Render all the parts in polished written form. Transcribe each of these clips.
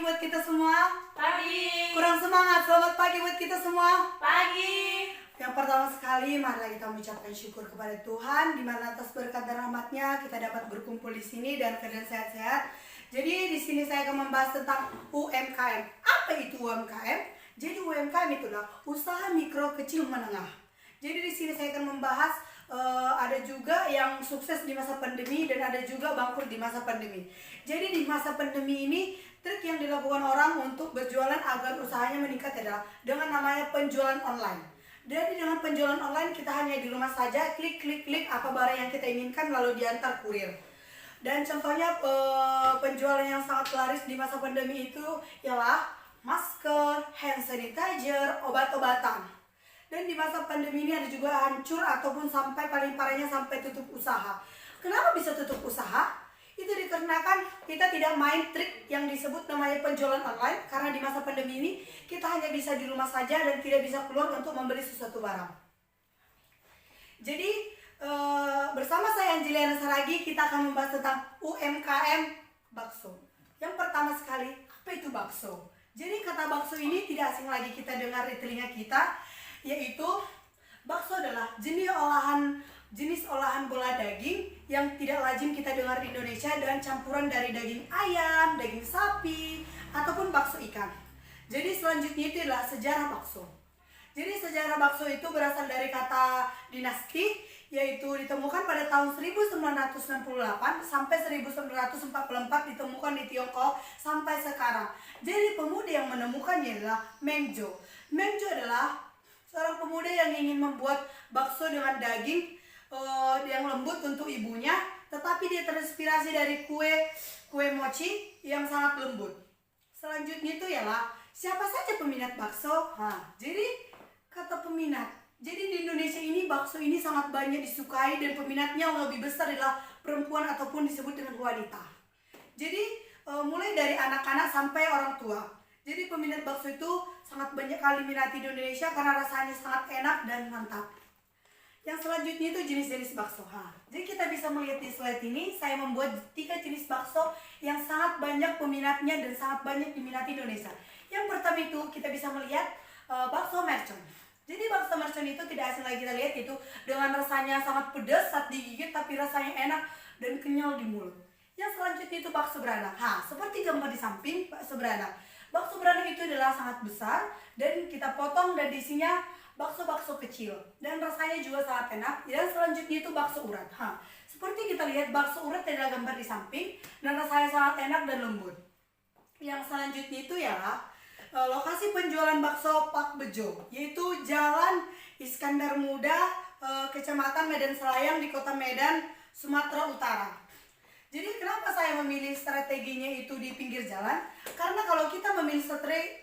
buat kita semua. Pagi. Kurang semangat, selamat pagi buat kita semua. Pagi. Yang pertama sekali, marilah kita mengucapkan syukur kepada Tuhan, di mana atas berkat dan rahmat-Nya kita dapat berkumpul di sini dan keadaan sehat-sehat. Jadi di sini saya akan membahas tentang UMKM. Apa itu UMKM? Jadi UMKM itu adalah usaha mikro kecil menengah. Jadi di sini saya akan membahas ada juga yang sukses di masa pandemi dan ada juga bangkrut di masa pandemi. Jadi di masa pandemi ini trik yang dilakukan orang untuk berjualan agar usahanya meningkat adalah dengan namanya penjualan online. Jadi dengan penjualan online kita hanya di rumah saja klik apa barang yang kita inginkan lalu diantar kurir. Dan contohnya penjualan yang sangat laris di masa pandemi itu ialah masker, hand sanitizer, obat-obatan. Dan di masa pandemi ini ada juga hancur ataupun sampai paling parahnya sampai tutup usaha. Kenapa bisa tutup usaha? Itu dikarenakan kita tidak main trik yang disebut namanya penjualan online. Karena di masa pandemi ini kita hanya bisa di rumah saja dan tidak bisa keluar untuk membeli sesuatu barang. Jadi bersama saya Anjeliana Saragi kita akan membahas tentang UMKM bakso. Yang pertama sekali, apa itu bakso? Jadi kata bakso ini tidak asing lagi kita dengar di telinga kita, yaitu bakso adalah jenis olahan bola daging yang tidak lazim kita dengar di Indonesia dan campuran dari daging ayam, daging sapi, ataupun bakso ikan. Jadi selanjutnya itu adalah sejarah bakso. Jadi sejarah bakso itu berasal dari kata dinasti, yaitu ditemukan pada tahun 1968 sampai 1944 ditemukan di Tiongkok sampai sekarang. Jadi pemuda yang menemukannya adalah Meng Zhou. Meng Zhou adalah seorang pemuda yang ingin membuat bakso dengan daging yang lembut untuk ibunya, tetapi dia terinspirasi dari kue mochi yang sangat lembut. Selanjutnya itu ialah siapa saja peminat bakso? Jadi kata peminat. Jadi di Indonesia ini bakso ini sangat banyak disukai dan peminatnya yang lebih besar adalah perempuan ataupun disebut dengan wanita. Jadi mulai dari anak-anak sampai orang tua. Jadi peminat bakso itu sangat banyak kali minati di Indonesia karena rasanya sangat enak dan mantap. Yang selanjutnya itu jenis-jenis bakso. Jadi kita bisa melihat di slide ini, saya membuat 3 jenis bakso yang sangat banyak peminatnya dan sangat banyak diminati di Indonesia. Yang pertama itu kita bisa melihat bakso mercon. Jadi bakso mercon itu tidak asing lagi kita lihat, itu dengan rasanya sangat pedas saat digigit tapi rasanya enak dan kenyal di mulut. Yang selanjutnya itu bakso beranak. Seperti gambar di samping bakso beranak. Bakso beranak itu adalah sangat besar dan kita potong dan isinya bakso-bakso kecil dan rasanya juga sangat enak. Dan selanjutnya itu bakso urat. Seperti kita lihat bakso urat adalah gambar di samping dan rasanya sangat enak dan lembut. Yang selanjutnya itu ialah lokasi penjualan bakso Pak Bejo, yaitu Jalan Iskandar Muda, Kecamatan Medan Selayang di Kota Medan, Sumatera Utara. Jadi kenapa saya memilih strateginya itu di pinggir jalan? Karena kalau kita memilih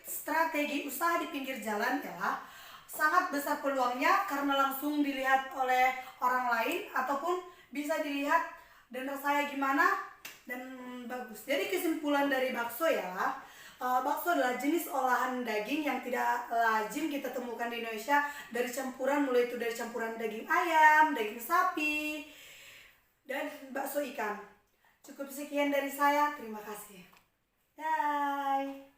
strategi usaha di pinggir jalan ya sangat besar peluangnya karena langsung dilihat oleh orang lain ataupun bisa dilihat dan rasanya gimana dan bagus. Jadi kesimpulan dari bakso ya, bakso adalah jenis olahan daging yang tidak lazim kita temukan di Indonesia, dari campuran mulai itu dari campuran daging ayam, daging sapi, dan bakso ikan. Cukup sekian dari saya, terima kasih. Bye.